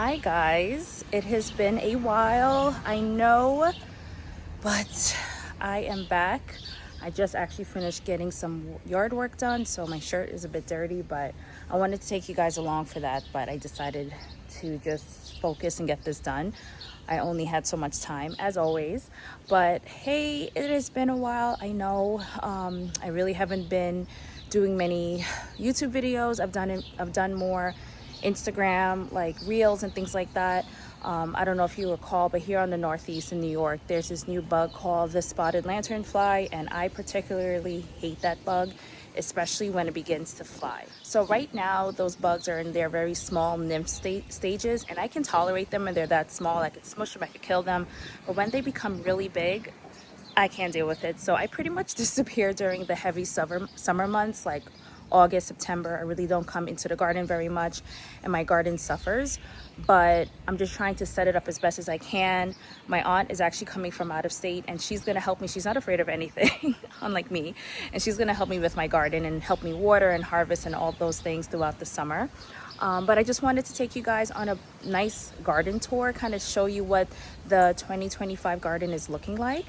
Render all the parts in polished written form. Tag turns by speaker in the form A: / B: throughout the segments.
A: Hi guys, it has been a while, I know, but I am back. I just actually finished getting some yard work done, so my shirt is a bit dirty, but I wanted to take you guys along for that, but I decided to just focus and get this done. I only had so much time, as always, but hey, it has been a while. I know I really haven't been doing many YouTube videos. I've done more Instagram, like reels and things like that. I don't know if you recall, but here on the Northeast in New York, there's this new bug called the spotted lanternfly, and I particularly hate that bug, especially when it begins to fly. So right now, those bugs are in their very small nymph stages, and I can tolerate them when they're that small. I can smush them, I can kill them, but when they become really big, I can't deal with it. So I pretty much disappear during the heavy summer months, like August, September. I really don't come into the garden very much, and my garden suffers. But I'm just trying to set it up as best as I can. My aunt is actually coming from out of state, and she's gonna help me. She's not afraid of anything, unlike me. And she's gonna help me with my garden and help me water and harvest and all those things throughout the summer. But I just wanted to take you guys on a nice garden tour, kind of show you what the 2025 garden is looking like.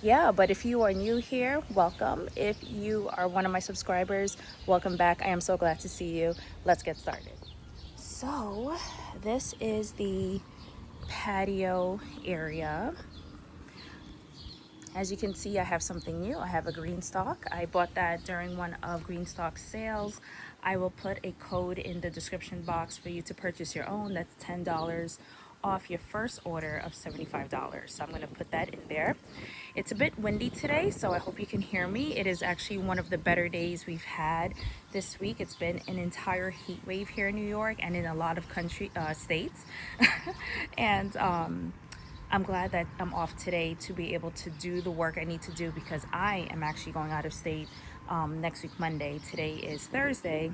A: Yeah, but if you are new here, welcome. If you are one of my subscribers, welcome back. I am so glad to see you. Let's get started. So this is the patio area. As you can see, I have something new. I have a green stalk. I bought that during one of green stalk's sales. I will put a code in the description box for you to purchase your own. That's $10 off your first order of $75. So I'm going to put that in there. It's a bit windy today, so I hope you can hear me. It is actually one of the better days we've had this week. It's been an entire heat wave here in New York and in a lot of states. And I'm glad that I'm off today to be able to do the work I need to do, because I am actually going out of state next week, Monday. Today is Thursday,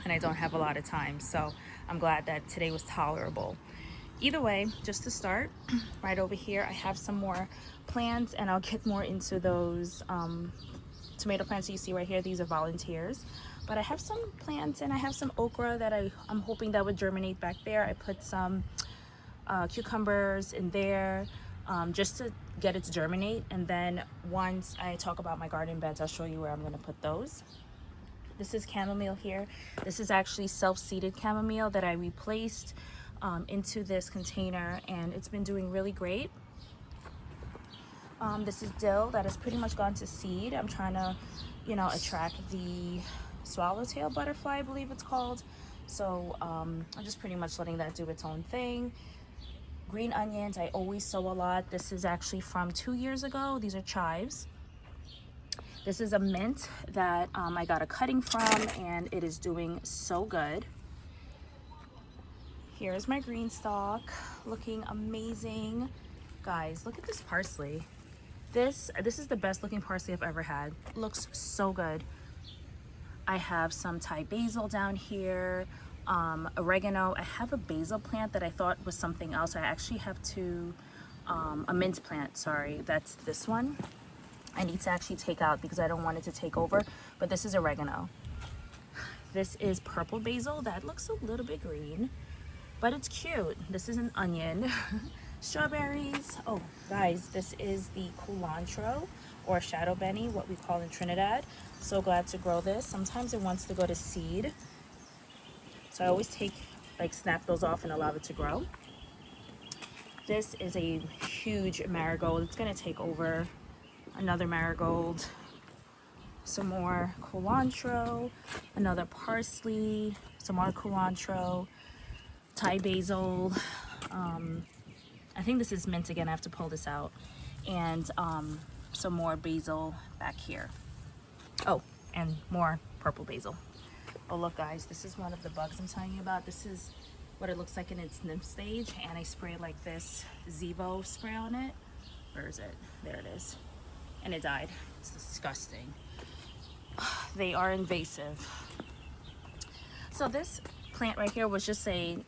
A: and I don't have a lot of time. So I'm glad that today was tolerable. Either way, just to start, right over here, I have some more plants, and I'll get more into those tomato plants you see right here. These are volunteers. But I have some plants, and I have some okra that I'm hoping that would germinate back there. I put some cucumbers in there just to get it to germinate, and then once I talk about my garden beds, I'll show you where I'm going to put those. This is chamomile here. This is actually self-seeded chamomile that I replaced into this container, and it's been doing really great. This is dill that has pretty much gone to seed. I'm trying to, attract the swallowtail butterfly, I believe it's called. So I'm just pretty much letting that do its own thing. Green onions, I always sow a lot. This is actually from 2 years ago. These are chives. This is a mint that I got a cutting from, and it is doing so good. Here's my green stalk, looking amazing. Guys, look at this parsley. This is the best looking parsley I've ever had. It looks so good. I have some Thai basil down here, oregano. I have a basil plant that I thought was something else. I actually have a mint plant, sorry, that's this one. I need to actually take out because I don't want it to take over, but this is oregano. This is purple basil that looks a little bit green, but it's cute. This is an onion. Strawberries. Oh, guys, this is the culantro, or shadow benny, what we call in Trinidad. So glad to grow this. Sometimes it wants to go to seed, so I always snap those off and allow it to grow. This is a huge marigold. It's gonna take over. Another marigold, some more culantro, another parsley, some more culantro, Thai basil. I think this is mint again. I have to pull this out, and some more basil back here. Oh, and more purple basil. Oh, look, guys, this is one of the bugs I'm telling you about. This is what it looks like in its nymph stage, and I sprayed like this Zevo spray on it. Where is it? There it is. And it died. It's disgusting. They are invasive. So this plant right here was just a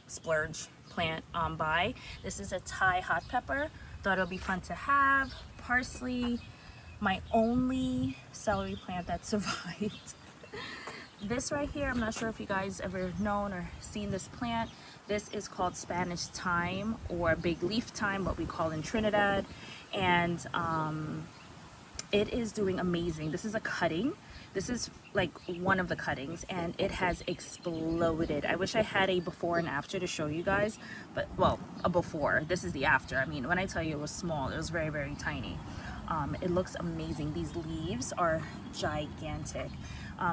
A: splurge plant buy. This is a Thai hot pepper. Thought it'll be fun to have. Parsley, my only celery plant that survived. This right here, I'm not sure if you guys ever known or seen this plant. This is called Spanish thyme, or big leaf thyme, what we call in Trinidad. And it is doing amazing. This is a cutting. This is like one of the cuttings, and it has exploded. I wish I had a before and after to show you guys, but well, a before. This is the after. I mean, when I tell you it was small, it was very, very tiny. It looks amazing. These leaves are gigantic.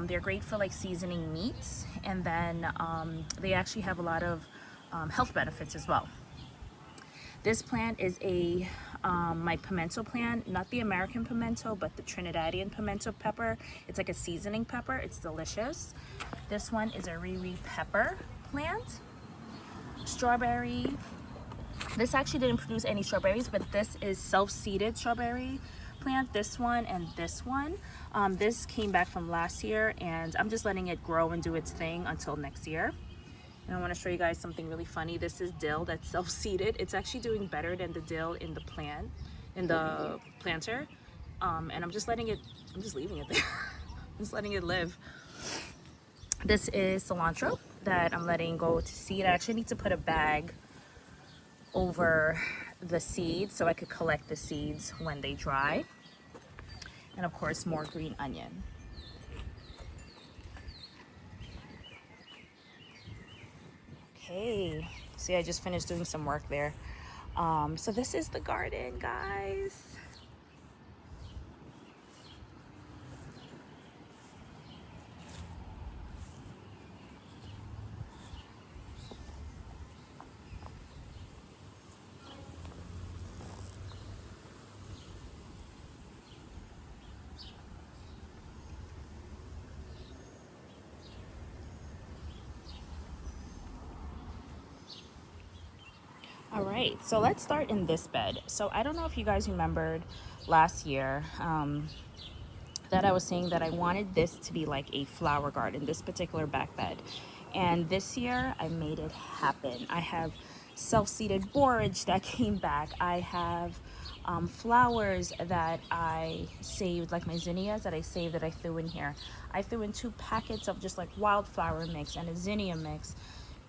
A: They're great for like seasoning meats, and then they actually have a lot of health benefits as well. This plant is my pimento plant, not the American pimento, but the Trinidadian pimento pepper. It's like a seasoning pepper. It's delicious. This one is a riri pepper plant. Strawberry. This actually didn't produce any strawberries, but this is self-seeded strawberry plant. This one and this one. This came back from last year, and I'm just letting it grow and do its thing until next year. And I want to show you guys something really funny. This is dill that's self-seeded. It's actually doing better than the dill in the plant, in the planter. And I'm just leaving it there. I'm just letting it live. This is cilantro that I'm letting go to seed. I actually need to put a bag over the seeds so I could collect the seeds when they dry. And of course, more green onion. Okay, see, I just finished doing some work there. So this is the garden, guys. All right, so let's start in this bed. So I don't know if you guys remembered last year that I was saying that I wanted this to be like a flower garden, this particular back bed. And this year I made it happen. I have self-seeded borage that came back. I have flowers that I saved, like my zinnias that I saved that I threw in here. I threw in 2 packets of just like wildflower mix and a zinnia mix.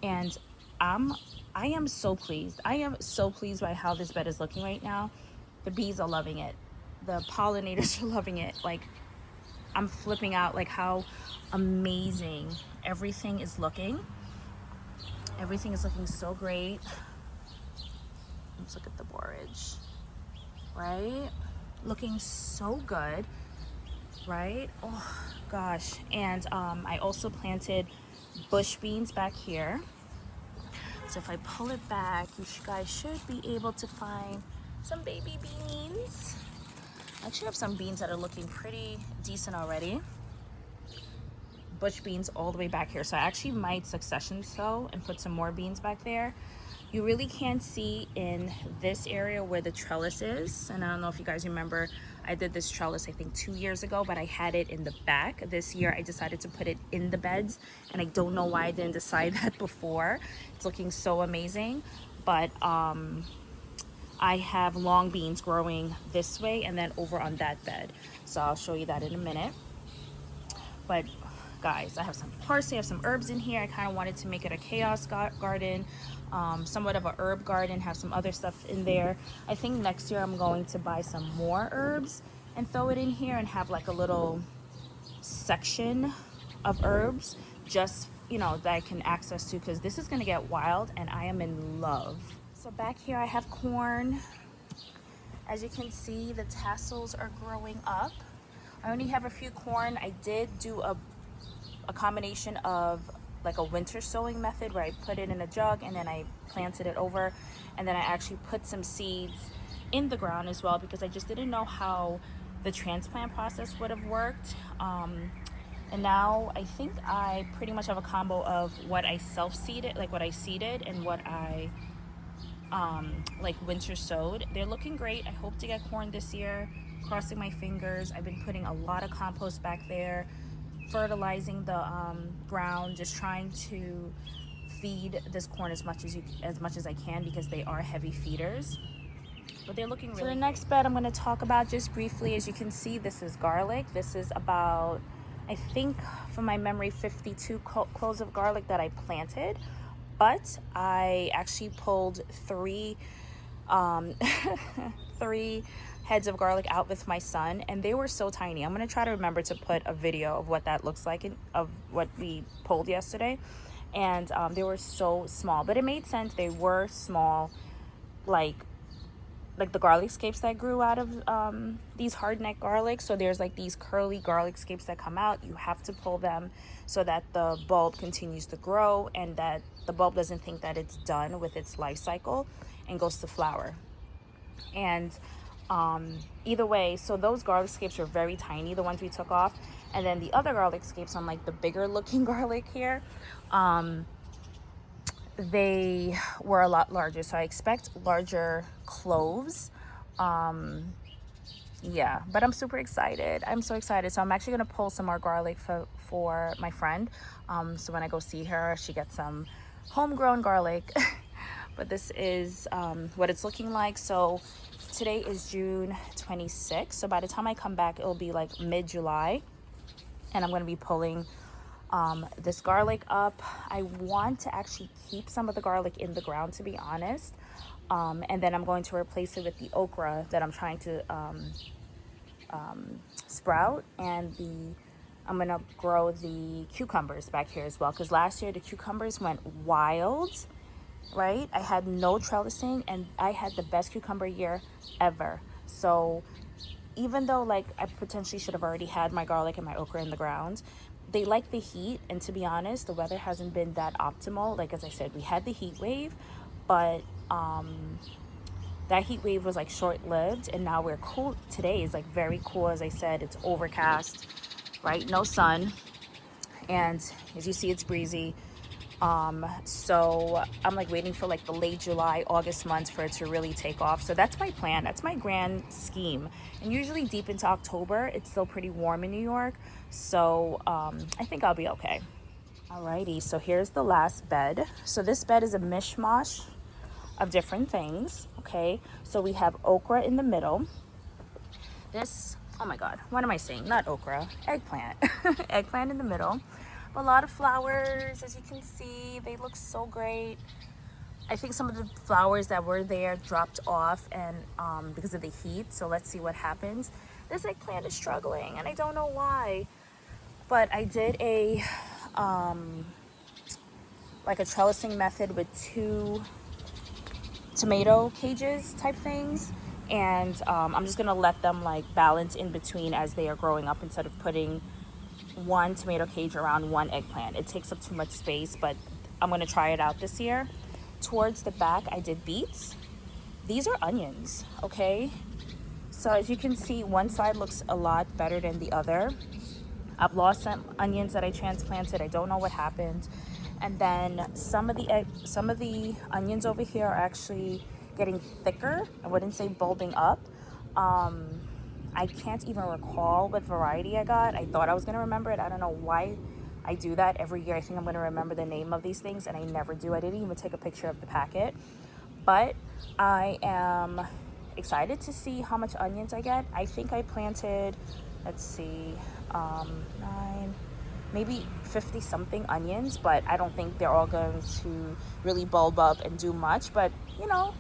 A: And I am so pleased. I am so pleased by how this bed is looking right now. The bees are loving it. The pollinators are loving it. Like, I'm flipping out like how amazing everything is looking. Everything is looking so great. Let's look at the borage, right? Looking so good, right? Oh gosh. And I also planted bush beans back here. So if I pull it back, you guys should be able to find some baby beans. I actually have some beans that are looking pretty decent already. Bush beans all the way back here. So I actually might succession sow and put some more beans back there. You really can't see in this area where the trellis is. And I don't know if you guys remember, I did this trellis I think 2 years ago, but I had it in the back. This year I decided to put it in the beds, and I don't know why I didn't decide that before. It's looking so amazing. But I have long beans growing this way and then over on that bed. So I'll show you that in a minute. But guys, I have some parsley, I have some herbs in here. I kind of wanted to make it a chaos garden, somewhat of a herb garden, have some other stuff in there. I think next year I'm going to buy some more herbs and throw it in here and have like a little section of herbs, just, you know, that I can access to, because this is going to get wild and I am in love. So back here I have corn. As you can see, the tassels are growing up. I only have a few corn. I did do a combination of like a winter sowing method where I put it in a jug and then I planted it over, and then I actually put some seeds in the ground as well, because I just didn't know how the transplant process would have worked. And now I think I pretty much have a combo of what I self-seeded, like what I seeded, and what I like winter sowed. They're looking great. I hope to get corn this year. Crossing my fingers. I've been putting a lot of compost back there, fertilizing the ground, just trying to feed this corn as much as I can, because they are heavy feeders. But they're looking really. So the next bed I'm going to talk about just briefly, as you can see, this is garlic. This is about I think from my memory, 52 cloves of garlic that I planted, but I actually pulled um, three heads of garlic out with my son, and they were so tiny. I'm gonna try to remember to put a video of what that looks like, of what we pulled yesterday. And they were so small, but it made sense. They were small, like the garlic scapes that grew out of these hardneck garlic. So there's like these curly garlic scapes that come out. You have to pull them so that the bulb continues to grow and that the bulb doesn't think that it's done with its life cycle and goes to flower. And either way, so those garlic scapes were very tiny, the ones we took off. And then the other garlic scapes on like the bigger looking garlic here, they were a lot larger. So I expect larger cloves. Yeah, but I'm super excited. I'm so excited. So I'm actually gonna pull some more garlic for my friend. So when I go see her, she gets some homegrown garlic. But this is what it's looking like. So today is June 26th. So by the time I come back, it'll be like mid-July. And I'm gonna be pulling this garlic up. I want to actually keep some of the garlic in the ground, to be honest. And then I'm going to replace it with the okra that I'm trying to sprout, and I'm gonna grow the cucumbers back here as well, because last year the cucumbers went wild, right? I had no trellising and I had the best cucumber year ever. So even though like I potentially should have already had my garlic and my okra in the ground, they like the heat, and to be honest, the weather hasn't been that optimal. Like as I said, we had the heat wave, but that heat wave was like short-lived, and now we're cool. Today is like very cool. As I said, it's overcast, right? No sun, and as you see, it's breezy. So I'm like waiting for like the late July, August months for it to really take off. So that's my plan. That's my grand scheme. And usually deep into October, it's still pretty warm in New York. So I think I'll be okay. Alrighty, so here's the last bed. So this bed is a mishmash of different things, okay? So we have okra in the middle. This, oh my God, what am I saying? Not okra, eggplant. Eggplant in the middle. A lot of flowers, as you can see, they look so great. I think some of the flowers that were there dropped off and because of the heat, so let's see what happens. This eggplant is struggling and I don't know why, but I did a like a trellising method with 2 tomato cages type things, and I'm just gonna let them like balance in between as they are growing up instead of putting 1 tomato cage around 1 eggplant. It takes up too much space, but I'm gonna try it out this year. Towards the back, I did beets. These are onions, okay? So as you can see, one side looks a lot better than the other. I've lost some onions that I transplanted. I don't know what happened. And then some of the onions over here are actually getting thicker. I wouldn't say bulbing up. I can't even recall what variety I got. I thought I was gonna remember it. I don't know why I do that every year. I think I'm gonna remember the name of these things and I never do. I didn't even take a picture of the packet. But I am excited to see how much onions I get. I think I planted, let's see, 9, maybe 50 something onions, but I don't think they're all going to really bulb up and do much. But you know,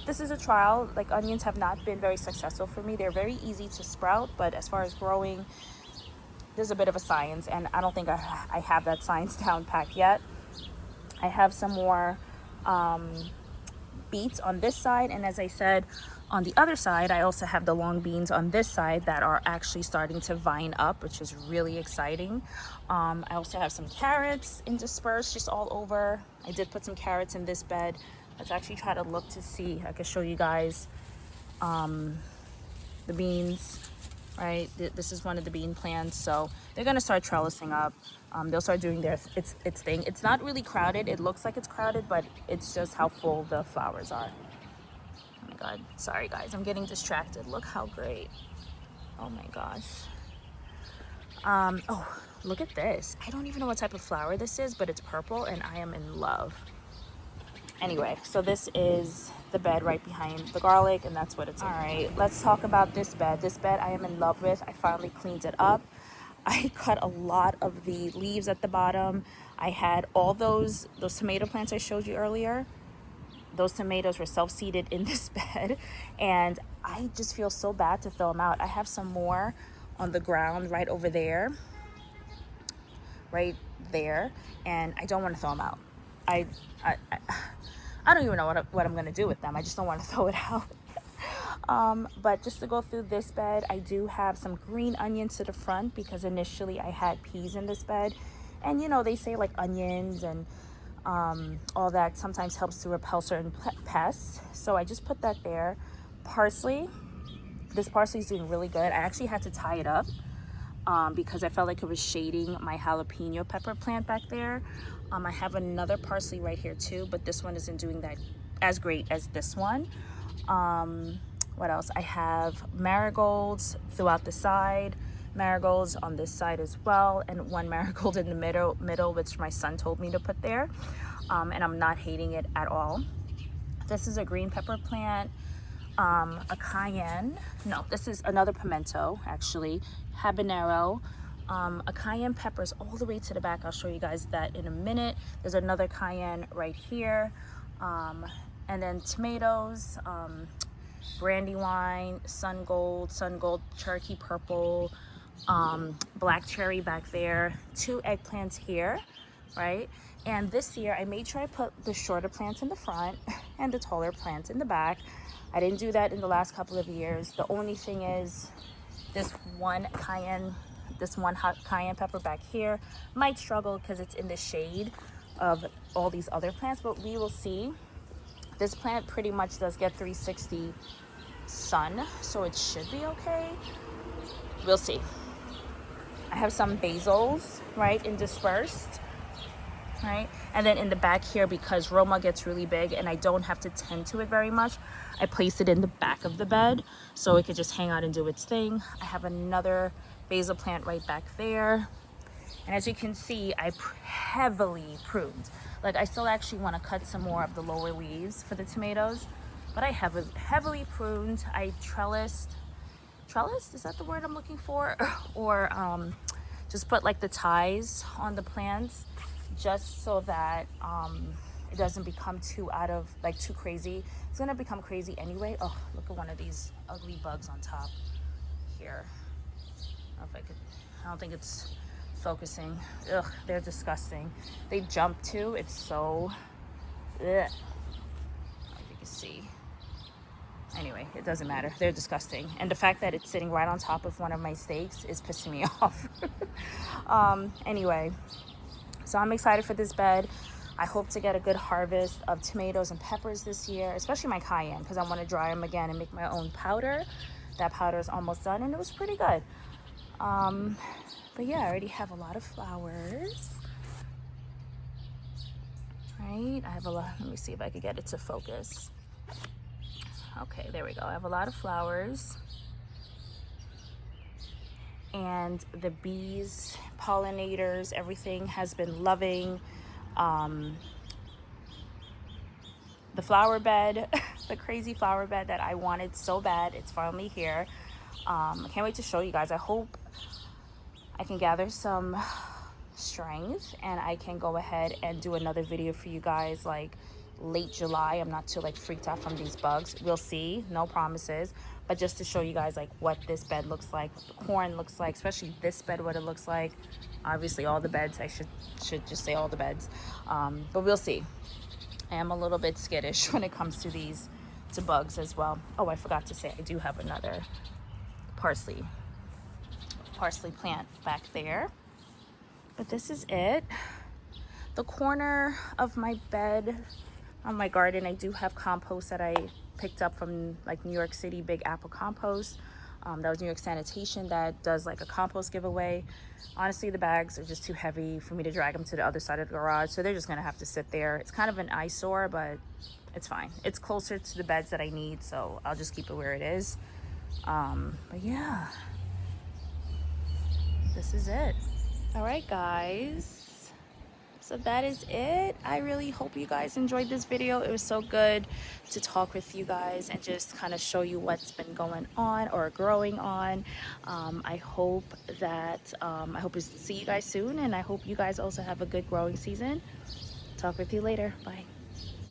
A: this is a trial. Like onions have not been very successful for me. They're very easy to sprout, but as far as growing, there's a bit of a science, and I don't think I have that science down packed yet. I have some more beets on this side, and as I said, on the other side, I also have the long beans on this side that are actually starting to vine up, which is really exciting. I also have some carrots interspersed just all over. I did put some carrots in this bed. Let's actually try to look to see. I can show you guys the beans, right? This is one of the bean plants. So they're gonna start trellising up. They'll start doing its thing. It's not really crowded. It looks like it's crowded, but it's just how full the flowers are. Oh my God, sorry guys, I'm getting distracted. Look how great. Oh my gosh. Oh, look at this. I don't even know what type of flower this is, but it's purple and I am in love. Anyway, so this is the bed right behind the garlic, and that's what it's all right. Let's talk about this bed. This bed I am in love with. I finally cleaned it up. I cut a lot of the leaves at the bottom. I had all those tomato plants I showed you earlier. Those tomatoes were self-seeded in this bed, and I just feel so bad to throw them out. I have some more on the ground right over there, right there, and I don't want to throw them out. I don't even know what I'm going to do with them. I just don't want to throw it out. But just to go through this bed, I do have some green onions to the front because initially I had peas in this bed. And you know, they say like onions and all that sometimes helps to repel certain pests. So I just put that there. Parsley. This parsley is doing really good. I actually had to tie it up because I felt like it was shading my jalapeno pepper plant back there. I have another parsley right here too, but this one isn't doing that as great as this one. What else? I have marigolds throughout the side, marigolds on this side as well, and one marigold in the middle, which my son told me to put there. And I'm not hating it at all. This is a green pepper plant, a cayenne. No, this is another pimento, actually, habanero. A cayenne peppers all the way to the back. I'll show you guys that in a minute. There's another cayenne right here. And then tomatoes, brandywine, sun gold, Cherokee purple, black cherry back there, 2 eggplants here, right? And this year I made sure I put the shorter plants in the front and the taller plants in the back. I didn't do that in the last couple of years. The only thing is this one hot cayenne pepper back here might struggle because it's in the shade of all these other plants, but we will see. This plant pretty much does get 360 sun, so it should be okay. We'll see. I have some basils, right, interspersed, right? And then in the back here, because Roma gets really big and I don't have to tend to it very much, I place it in the back of the bed so it could just hang out and do its thing. I have another basil plant right back there. And as you can see, I heavily pruned. Like, I still actually want to cut some more of the lower leaves for the tomatoes, but I have heavily pruned. I trellised, is that the word I'm looking for? Or just put like the ties on the plants just so that it doesn't become too crazy. It's gonna become crazy anyway. Oh, look at one of these ugly bugs on top here. I don't think it's focusing. Ugh, they're disgusting. They jump too. It's so ugh. I don't know if you can see. Anyway, it doesn't matter. They're disgusting. And the fact that it's sitting right on top of one of my steaks is pissing me off. Anyway, so I'm excited for this bed. I hope to get a good harvest of tomatoes and peppers this year, especially my cayenne, because I want to dry them again and make my own powder. That powder is almost done and it was pretty good. But yeah, I already have a lot of flowers, right? I have a lot. Let me see if I could get it to focus. Okay, there we go. I have a lot of flowers. And the bees, pollinators, everything has been loving the flower bed, the crazy flower bed that I wanted so bad. It's finally here. I can't wait to show you guys. I hope I can gather some strength and I can go ahead and do another video for you guys like late July. I'm not too like freaked out from these bugs. We'll see, no promises, but just to show you guys like what this bed looks like, what the corn looks like, especially this bed, what it looks like. Obviously all the beds, I should just say all the beds, but we'll see. I am a little bit skittish when it comes to bugs as well. Oh, I forgot to say I do have another parsley plant back there, but this is it. The corner of my bed on my garden, I do have compost that I picked up from like New York City, Big Apple Compost. That was New York Sanitation that does like a compost giveaway. Honestly, the bags are just too heavy for me to drag them to the other side of the garage, so they're just gonna have to sit there. It's kind of an eyesore, but it's fine. It's closer to the beds that I need, so I'll just keep it where it is. But yeah, this is it. All right, guys. So that is it. I really hope you guys enjoyed this video. It was so good to talk with you guys and just kind of show you what's been going on or growing on. I hope to see you guys soon, and I hope you guys also have a good growing season. Talk with you later. Bye.